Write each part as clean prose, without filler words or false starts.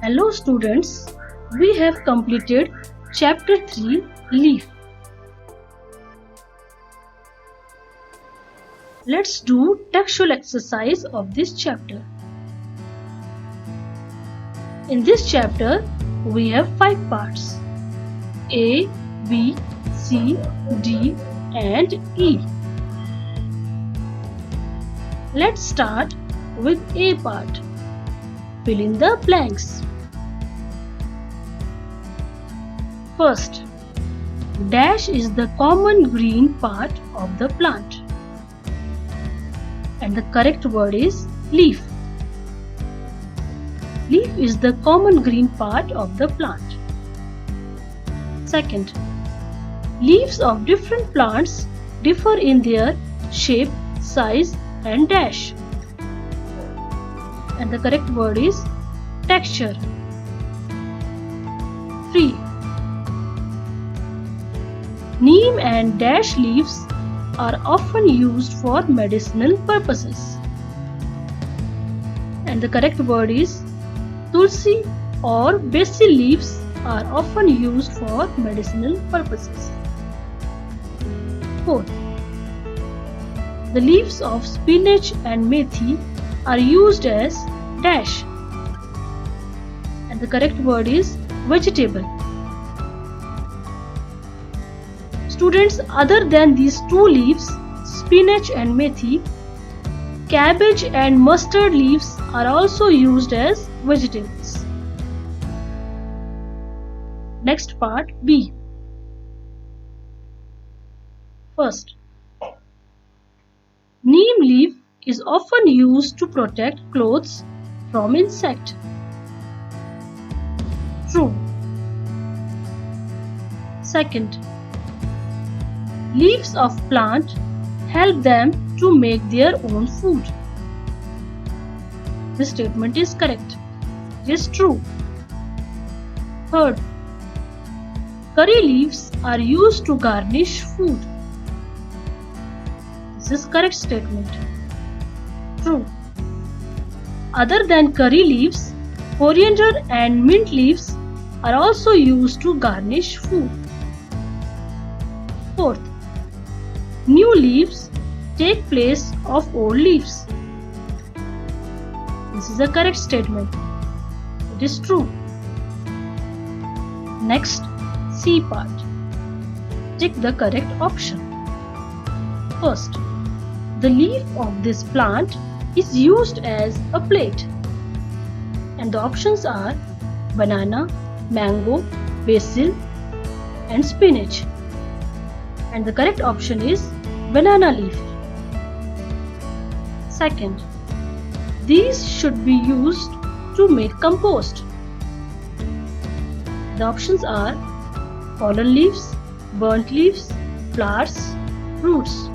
Hello students, we have completed chapter 3 Leaf. Let's do textual exercise of this chapter. In this chapter, we have 5 parts: A, B, C, D and E. Let's start with A part. Fill in the blanks. First, dash is the common green part of the plant, and the correct word is leaf. Leaf is the common green part of the plant. Second, leaves of different plants differ in their shape, size and dash, and the correct word is texture. 3. Neem and dash leaves are often used for medicinal purposes, and the correct word is tulsi or basil leaves are often used for medicinal purposes. 4. The leaves of spinach and methi are used as dash, and the correct word is vegetable. Students, other than these two leaves, spinach and methi, cabbage and mustard leaves are also used as vegetables. Next part, B. First, neem leaf is often used to protect clothes from insect. True. Second, leaves of plant help them to make their own food. This statement is correct. It is true. Third, curry leaves are used to garnish food. This is correct statement. True. Other than curry leaves, coriander and mint leaves are also used to garnish food. Fourth, new leaves take place of old leaves. This is a correct statement. It is true. Next, C part. Tick the correct option. First, the leaf of this plant is used as a plate, and the options are banana, mango, basil and spinach, and the correct option is banana leaf. Second, these should be used to make compost. The options are fallen leaves, burnt leaves, flowers, roots,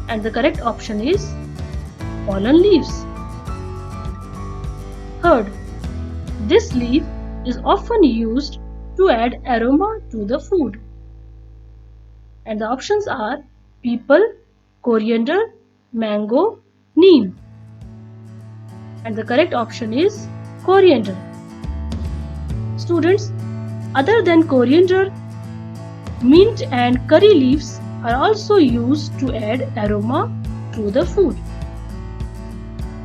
and the correct option is fallen leaves. Third, this leaf is often used to add aroma to the food, and the options are peepal, coriander, mango, neem, and the correct option is coriander. Students, other than coriander, mint and curry leaves are also used to add aroma to the food.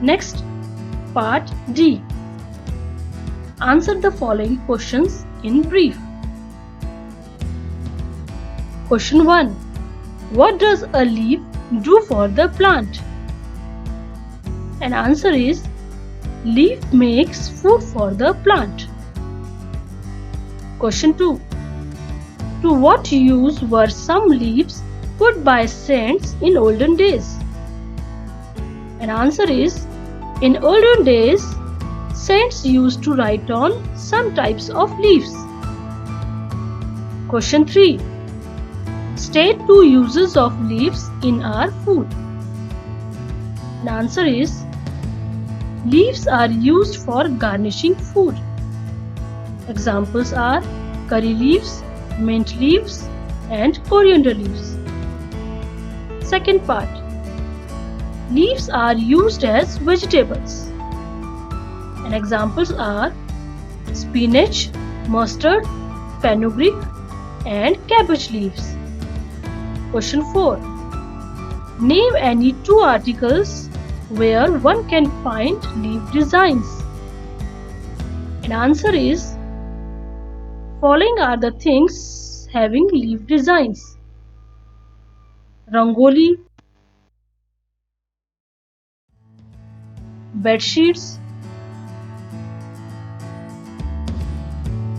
Next, part D. Answer the following questions in brief. Question 1. What does a leaf do for the plant? And answer is, leaf makes food for the plant. Question 2. To what use were some leaves put by saints in olden days? And answer is, in olden days, saints used to write on some types of leaves. Question 3. State 2 uses of leaves in our food. And answer is, leaves are used for garnishing food. Examples are curry leaves, mint leaves and coriander leaves. Second part. Leaves are used as vegetables. And examples are spinach, mustard, fenugreek, and cabbage leaves. Question 4. Name any two articles where one can find leaf designs. And answer is, following are the things having leaf designs: rangoli, bed sheets,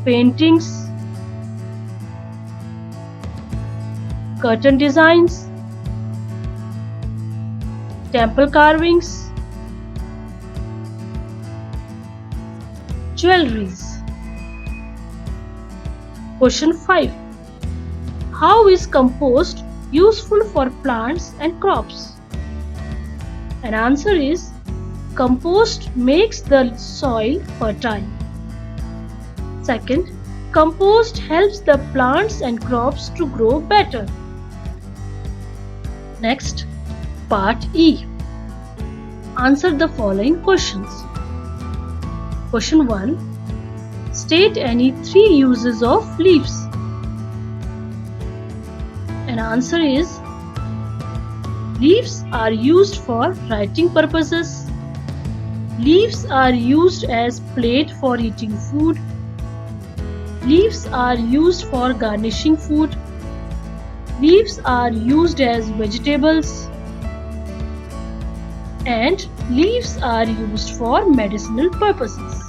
paintings, curtain designs, temple carvings, jewelries. Question 5. How is compost useful for plants and crops? And answer is, compost makes the soil fertile. Second, compost helps the plants and crops to grow better. Next, part E. Answer the following questions. Question 1. State any 3 uses of leaves. And answer is, leaves are used for writing purposes. Leaves are used as plate for eating food. Leaves are used for garnishing food. Leaves are used as vegetables. And leaves are used for medicinal purposes.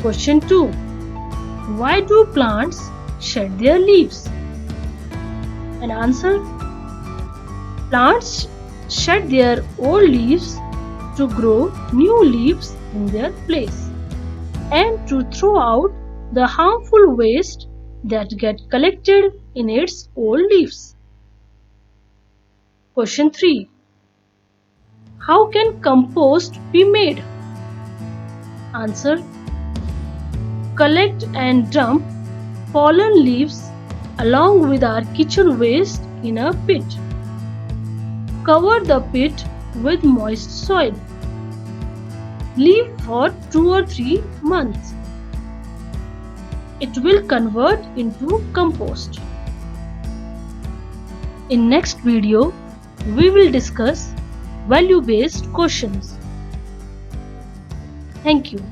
Question 2. Why do plants shed their leaves? And answer, plants shed their old leaves to grow new leaves in their place and to throw out the harmful waste that get collected in its old leaves. Question 3. How can compost be made? Answer, collect and dump fallen leaves along with our kitchen waste in a pit. Cover the pit with moist soil. Leave for 2 or 3 months. It will convert into compost. In next video, we will discuss value-based questions. Thank you.